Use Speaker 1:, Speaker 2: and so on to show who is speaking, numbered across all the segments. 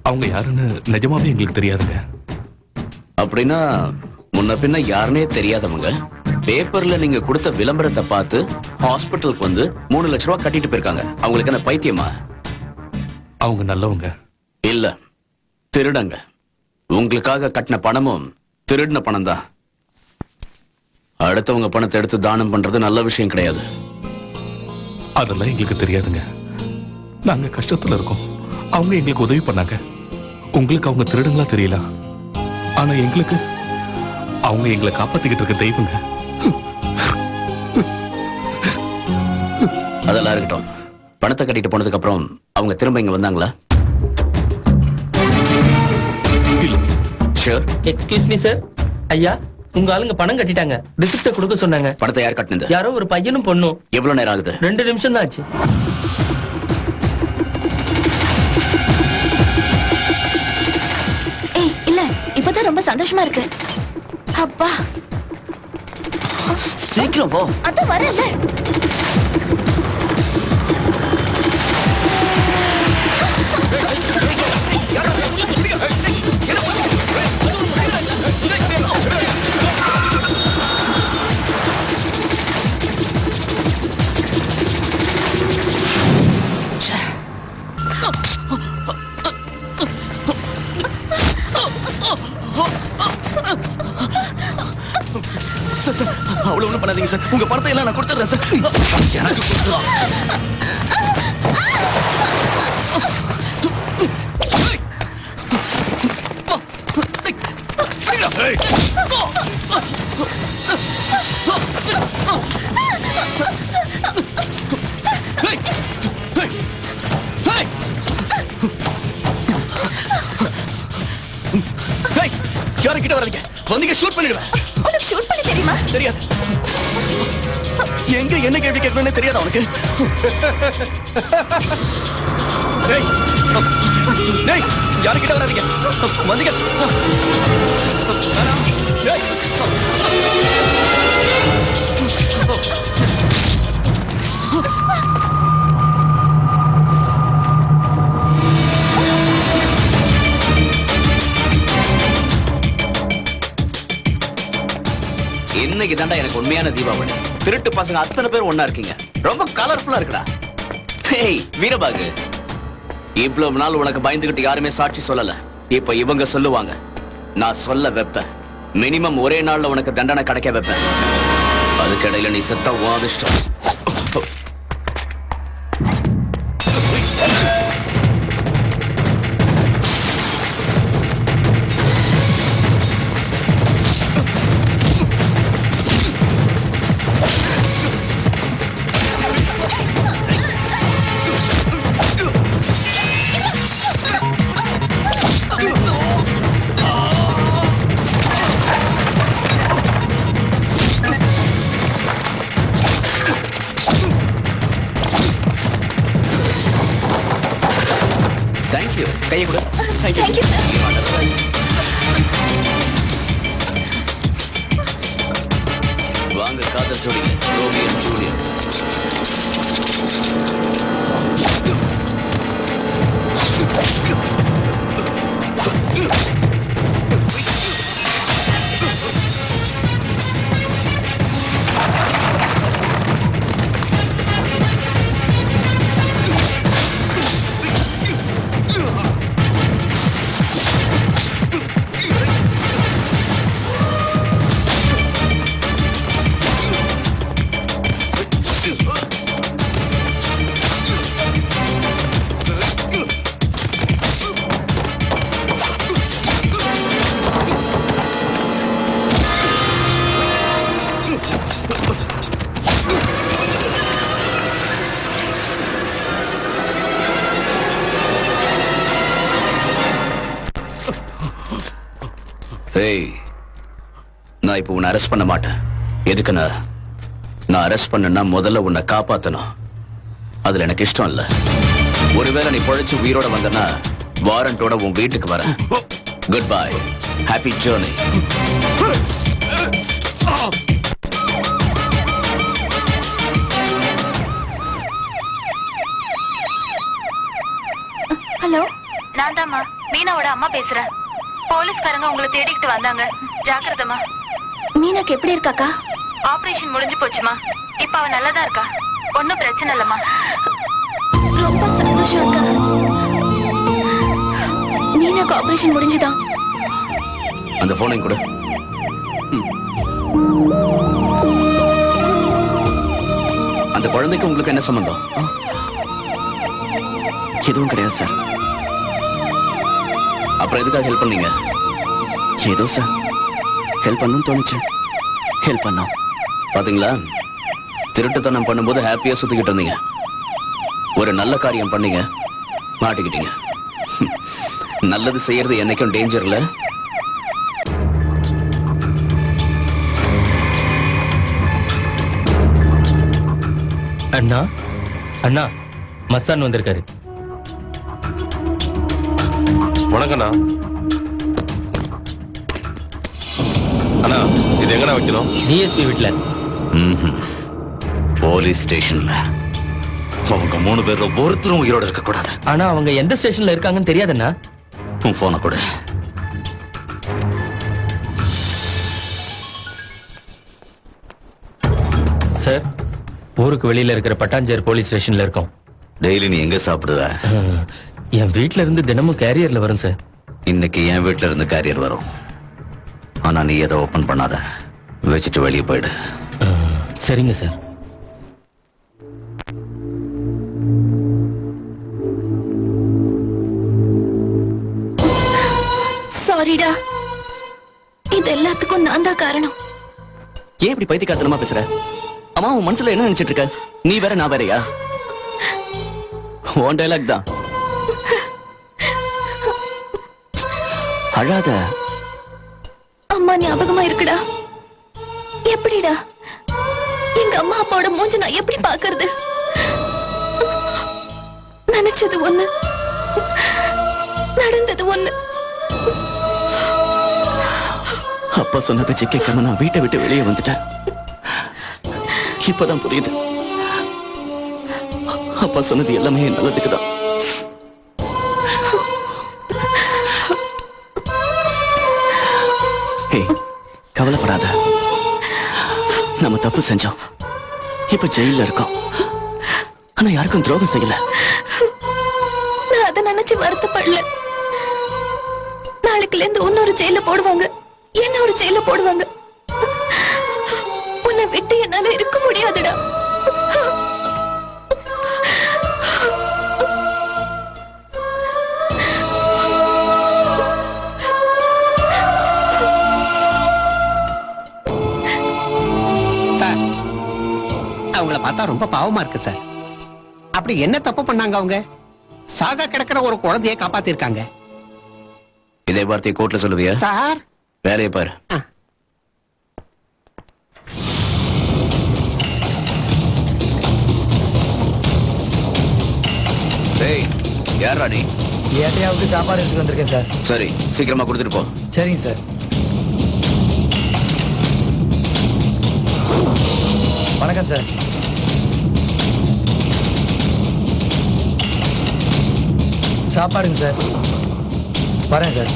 Speaker 1: அவங்க யாருன்னு நிஜமாவே எங்களுக்கு தெரியாதுங்க.
Speaker 2: அப்படின்னா முன்ன பின்ன யாருன்னே தெரியாதவங்க பேப்பர்ல நீங்க கொடுத்த விளம்பரத்தை பார்த்து ஹாஸ்பிட்டலுக்கு வந்து 3 லட்சம் ரூபாய் கட்டிட்டு போயிருக்காங்க. அவங்களுக்கு என்ன பைத்தியமா?
Speaker 1: அவங்க நல்லவங்க
Speaker 2: இல்ல, திருடங்க. உங்களுக்காக கட்டின பணமும் திருடின பணம் தான். அடுத்தவங்க பணத்தை எடுத்து தானம் பண்றது நல்ல விஷயம் கிடையாது.
Speaker 1: அதெல்லாம் எங்களுக்கு தெரியாதுங்க. நாங்க கஷ்டத்துல இருக்கோம், அவங்க எங்களுக்கு உதவி பண்ணாங்க. உங்களுக்கு அவங்க திருடுங்களா தெரியல, ஆனா எங்களுக்கு அவங்க எங்களை காப்பாத்திக்கிட்டு இருக்க தெய்வங்க.
Speaker 2: அதெல்லாம் இருக்கட்டும். பணத்தை கட்டிட்டு போனதுக்கு அப்புறம் அவங்க திரும்ப இங்க வந்தாங்களா? ஷூர்.
Speaker 3: Excuse me sir. ஐயா, உங்க ஆளுங்க பணம் கட்டிட்டாங்க. ரிசிப்ட் கொடுக்க சொன்னாங்க.
Speaker 2: பணத்தை யார் கட்டினது?
Speaker 3: யாரோ ஒரு பையனும் பொண்ணும்.
Speaker 2: எவ்வளவு நேரம் ஆகுது?
Speaker 3: 2 நிமிஷம் தான் ஆச்சு.
Speaker 4: ஏய் இல்ல, இப்பதான் ரொம்ப சந்தோஷமா இருக்கு. அப்பா
Speaker 2: சீக்கிரம் போ.
Speaker 4: அத வரல.
Speaker 2: அவ்வளவு ஒண்ணும் பண்ணாதீங்க சார். உங்க பணத்தை எல்லாம் நான் கொடுத்துறேன் சார். எனக்கு கொடுத்துறோம். யாரும் கிட்ட வராதீங்க. வந்தீங்க ஷூட் பண்ணிடுவேன்.
Speaker 4: உனக்கு ஷூட் பண்ண தெரியுமா?
Speaker 2: தெரியாது. எங்க என்ன கேள்வி கேட்கணும்னு தெரியாது அவனுக்கு. டேய் டேய், யாரும் கிட்ட வராதீங்க. வந்தீங்க. டேய் இன்னைக்கு தாண்டா எனக்கு உண்மையான தீபாவளி. திருட்டு பசங்க அத்தனை பேர் ஒண்ணா இருக்கீங்க. ரொம்ப கலர்ஃபுல்லா இருக்குடா. ஹேய் வீரபாகு, இவ்வளவு நாள் உனக்கு பயந்துகிட்டு யாருமே சாட்சி சொல்லல. இப்ப இவங்க சொல்லுவாங்க. நான் சொல்ல வைப்பேன். மினிமம் ஒரே நாள்ல உனக்கு தண்டனை கிடைக்க வைப்பேன். அதுக்கிடையில நீ செத்தா உன் அதிர்ஷ்டம். கையை கொடு.
Speaker 4: Thank you, sir.
Speaker 2: வாங்க காதல் ஜோடிங்க, ரோமியோ ஜூலியட். நான் இப்ப உன்னை அரெஸ்ட் பண்ண மாட்டேன். எதுக்குன்னா நான் அரெஸ்ட் பண்ணா முதல்ல உன்னை காப்பாத்தணும். அதுல எனக்கு இஷ்டம் இல்ல. ஒருவேளை நீ பொழைச்சு உயிரோட வந்தனா வாரண்டோட உன் வீட்டுக்கு வரேன். Good bye, happy journey.
Speaker 4: Hello,
Speaker 5: நான் தாம்மா மீனாவோட அம்மா பேசுறேன். போலீஸ்காரங்க உங்களை தேடிக்கிட்டு வந்தாங்க, ஜாக்கிரதமா.
Speaker 4: மீனாக்கு எப்படி இருக்காக்கா?
Speaker 5: ஆபரேஷன் முடிஞ்சு போச்சுமா, இப்ப அவ நல்லதா இருக்கா, ஒன்னும் பிரச்சனை இல்லம்மா.
Speaker 4: ரொம்ப சந்தோஷம் அக்கா. மீனாக்கு ஆபரேஷன் முடிஞ்சுதான்.
Speaker 2: அந்த போனையும் கூட. அந்த குழந்தைக்கு உங்களுக்கு என்ன சம்பந்தம்?
Speaker 6: எதுவும் கிடையாது சார்.
Speaker 2: அப்புறம் எதுக்காக ஹெல்ப் பண்ணீங்க?
Speaker 6: ஏதோ சார் ஹெல்ப் பண்ணணும்னு தோணுச்சு, ஹெல்ப் பண்ணோம்.
Speaker 2: பாத்தீங்களா, திருட்டுத்தனம் பண்ணும்போது ஹாப்பியா சுத்திக்கிட்டு இருந்தீங்க, ஒரு நல்ல காரியம் பண்ணீங்க, மாட்டிக்கிட்டீங்க. நல்லது செய்யறது என்னைக்கும் டேஞ்சர் இல்ல.
Speaker 3: அண்ணா அண்ணா, மஸ்தான் வந்திருக்காரு.
Speaker 7: வணக்கண்ணா. அண்ணா, இது எங்கண்ணா வைக்கணும்?
Speaker 3: டிஎஸ்பி வீட்டுல.
Speaker 6: போலீஸ் ஸ்டேஷன்ல அவங்க 3 பேர்ல ஒருத்தரும் உயிரோட இருக்க கூடாது.
Speaker 3: ஆனா அவங்க எந்த ஸ்டேஷன்ல இருக்காங்கன்னு தெரியாதுண்ணா.
Speaker 6: உன் போனை கொடு.
Speaker 3: சார், ஊருக்கு வெளியில இருக்கிற பட்டாஞ்சேரி போலீஸ் ஸ்டேஷன்ல இருக்கோம்.
Speaker 6: டெய்லி நீ எங்க சாப்பிடுவ?
Speaker 3: என் வீட்ல இருந்து தினமும் கேரியர்ல வரும் சார்.
Speaker 6: இன்னைக்கு என் வீட்டுல இருந்து கேரியர் வரும். ஆனா நீ எதை ஓபன் பண்ணாத, வச்சுட்டு வெளியே போயிடு.
Speaker 3: சரிங்க சார்.
Speaker 4: சாரிடா, இது எல்லாத்துக்கும் நான் தான் காரணம்.
Speaker 2: ஏன் இப்படி பைத்தியக்காரத்தனமா பேசுற? அம்மா, உன் மனசுல என்ன நினைச்சிட்டு இருக்க? நீ வேற நான் வேறயா? உன் டைலாக் தான். அழாத.
Speaker 4: அம்மா ஞாபகமா இருக்குடா. எப்படிடா எங்க அம்மா அப்பாவோட மூஞ்ச நான் எப்படி பாக்குறது? நினைச்சது ஒண்ணு, நடந்தது ஒண்ணு.
Speaker 2: அப்பா சொன்ன பேச்சு கேட்காம நான் வீட்டை விட்டு வெளியே வந்துட்டேன். இப்பதான் புரியுது, அப்பா சொன்னது எல்லாமே என் நல்லதுக்கு தான். கவலைப்படாத, நம்ம தப்பு செஞ்சோம், இப்ப ஜெயில இருக்கோம். ஆனா யாருக்கும் துரோகம் செய்யல.
Speaker 4: நான் அதை நினைச்சு வருத்தப்படல. நாளைக்குல இருந்து இன்னொரு ஜெயில போடுவாங்க, என்ன ஒரு ஜெயில போடுவாங்க. உன்னை விட்டு என்னால இருக்க முடியாதுடா.
Speaker 8: சார், அவங்கள பார்த்தா ரொம்ப பாவமா இருக்கு சார். அப்படி என்ன தப்பு பண்ணாங்க அவங்க? சாகா கிடக்கிற ஒரு குழந்தையை காப்பாத்திருக்காங்க.
Speaker 2: இதே வார்த்தையை கோர்ட்ல சொல்லுவியா?
Speaker 8: சார்,
Speaker 2: வேலையை பாரு. ஏய், யாரா நீ?
Speaker 3: ஏட்டையாவுக்கு சாப்பாடு எடுத்துட்டு வந்திருக்கேன் சார்.
Speaker 2: சரி, சீக்கிரமா கொடுத்துட்டு போ.
Speaker 3: சரிங்க சார். வணக்கம் சார். சாப்பாடுங்க சார். வரேன் sir.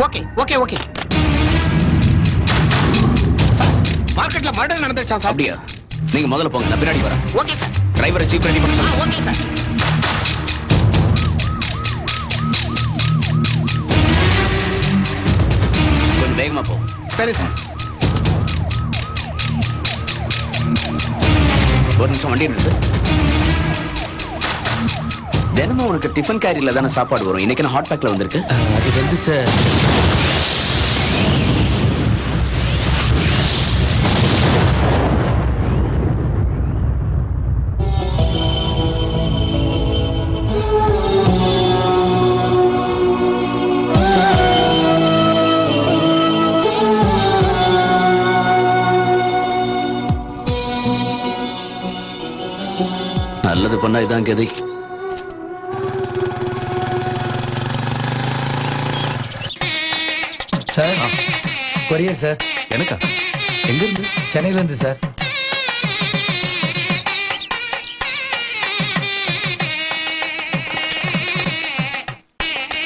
Speaker 8: Okay okay okay. Sir, மார்க்கெட்ல மர்டர் நடந்துச்சா சார்?
Speaker 2: அப்படியா? நீங்க முதல்ல போங்க, நான் பின்னாடி வரேன்.
Speaker 8: Okay sir.
Speaker 2: டிரைவரை ஜீப் ரெடி பண்ண சொல்லுங்க.
Speaker 8: Okay sir.
Speaker 2: கொஞ்சம் வேகமா போ.
Speaker 8: சரி சார்.
Speaker 2: ஒரு நிமிஷம் வண்டி நிறுத்து. தினமும் உனக்கு டிஃபன் கேரியில தானே சாப்பாடு வரும், இன்னைக்கு நான் ஹாட் பேக்ல வந்திருக்கு.
Speaker 3: அது வந்து சார்,
Speaker 2: கொண்டா இதான் கதி.
Speaker 9: Sir courier sir.
Speaker 1: எனக்கா? எங்க இருந்து?
Speaker 9: சென்னையில இருந்து சார்.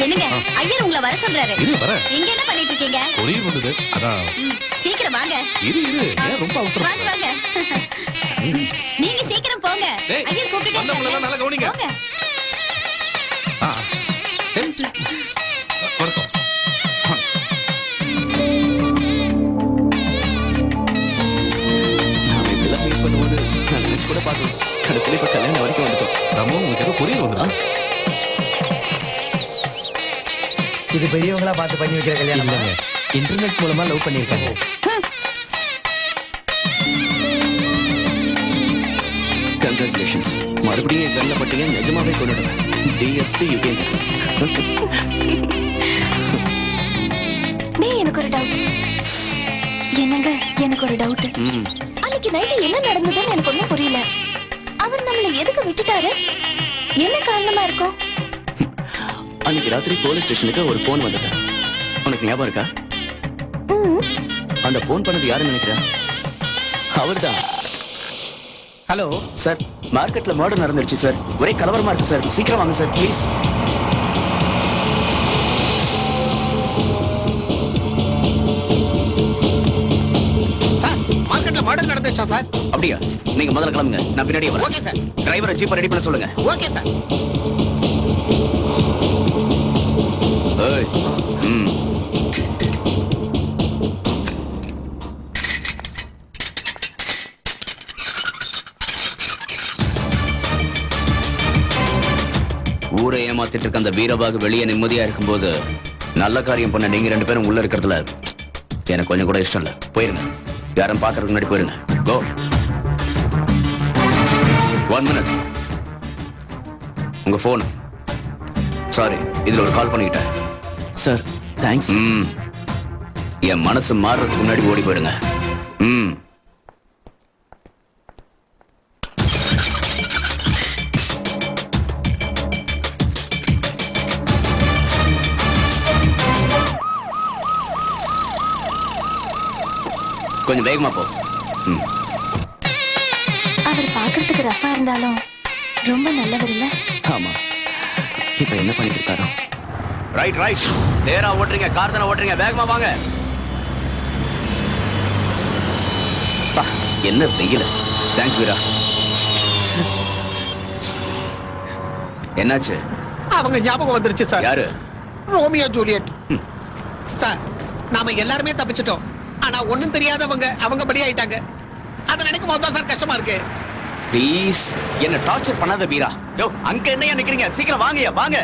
Speaker 5: என்னங்க ஐயர் உங்களை வர சொல்றாரு.
Speaker 1: இரு வர.
Speaker 5: இங்க என்ன பண்ணிட்டு இருக்கீங்க?
Speaker 1: கொரியர் வந்தது அதான்.
Speaker 5: சீக்கிரம் வாங்க.
Speaker 1: இரு ஏன் ரொம்ப அவசரம்?
Speaker 5: வாங்க வாங்க. நீங்க சீக்கிரம் போங்க.
Speaker 1: ஏய்,
Speaker 5: ஐயர் கூப்பிட்டுட்டே
Speaker 1: வந்தவங்கள எல்லாம் நல்லா கவனிங்க.
Speaker 5: போங்க.
Speaker 1: ஆ. வணக்கம்.
Speaker 2: நாம இப்படிலாம் மீட் பண்ணுவோன்னு நான் நினைச்சு கூட பார்த்தோம். கடைசியில இப்ப கல்யாணம் வரைக்கும் வந்துட்டோம்.
Speaker 1: ராமு உங்களுக்கு ஏதோ கொரியர் வந்ததா?
Speaker 9: இது பெரியவங்களா பார்த்து பண்ணி வைக்கிற கல்யாணம்
Speaker 3: இல்லைங்க, இன்டர்நெட் மூலமா லவ் பண்ணிருக்காங்க.
Speaker 2: கங்க்ராச்சுலேஷன்ஸ். மறுபடியும் என் கண்ணில் பட்டீங்க, நிஜமாவே கொண்டுடுவேன். டிஎஸ்பி யுகேந்திர.
Speaker 4: டேய் எனக்கு ஒரு டவுட். என்னங்க எனக்கு ஒரு டவுட். அன்னைக்கு நைட்டு என்ன நடந்ததுன்னு எனக்கு ஒண்ணும் புரியல. அவர் நம்மள எதுக்கு விட்டுட்டாரு? என்ன காரணமா இருக்கும்?
Speaker 2: அன்னைக்கு ராத்திரி போலீஸ் ஸ்டேஷனுக்கு ஒரு போன் வந்தது. உனக்கு ஞாபகம் இருக்கா? அந்த போன் பண்ணது யாருன்னு நினைக்கிறேன்? அவர்தான்.
Speaker 8: ஹலோ
Speaker 2: சார், மார்க்கெட்ல மர்டர் நடந்துருச்சு சார். ஒரே கலவரமா இருக்கு சார். சீக்கிரம் வாங்க சார் ப்ளீஸ்.
Speaker 8: சார், மார்க்கெட்ல மர்டர் நடந்துச்சா சார்?
Speaker 2: அப்படியா? நீங்க முதல்ல கிளம்புங்க, நான் பின்னாடியே வரேன்.
Speaker 8: Okay sir.
Speaker 2: டிரைவரை ஜீப்பை ரெடி பண்ண சொல்லுங்க.
Speaker 8: Okay sir.
Speaker 2: ஏய், ஊரை ஏமாத்திட்டு இருக்க அந்த வீரபாகு வெளியே நிம்மதியா இருக்கும்போது நல்ல காரியம் பண்ண நீங்க 2 பேரும் உள்ள இருக்கிறதுல எனக்கு கொஞ்சம் கூட இஷ்டம் இல்ல. போயிருங்க, யாரும் பாக்குறதுக்கு முன்னாடி போயிருங்க. கோ. 1 மினிட். உங்க போன். சாரி, இதுல ஒரு கால் பண்ணிக்கிட்டேன் சார். தேங்க்ஸ். என் மனசு மாறுறதுக்கு முன்னாடி ஓடி போயிடுங்க. கொஞ்சம் வேகமா போ.
Speaker 4: அவர் பார்க்கிறதுக்கு ரஃபா இருந்தாலும் ரொம்ப நல்லவர் இல்ல?
Speaker 2: ஆமா. இப்ப என்ன பண்ணிட்டு இருக்காரோ? Right right. நேரா ஓட்டுறீங்க, கார் தானே ஓட்டுறீங்க, வேகமா வாங்க. என்ன வெயில. தேங்க்ஸ் வீரா. என்னாச்சு?
Speaker 8: அவங்க ஞாபகம் வந்துருச்சு சார்.
Speaker 2: யாரு?
Speaker 8: Romeo Juliet. சார், நாம எல்லாருமே தப்பிச்சிட்டோம். ஆனா ஒண்ணும் தெரியாதவங்க அவங்க பலி ஆயிட்டாங்க. அத நினைக்கும் போது தான் சார் கஷ்டமா இருக்கு.
Speaker 2: ப்ளீஸ் என்ன டார்ச்சர் பண்ணாத வீரா. யோ, அங்க என்னையா நிக்கிறீங்க? சீக்கிரம் வாங்கயா, வாங்க.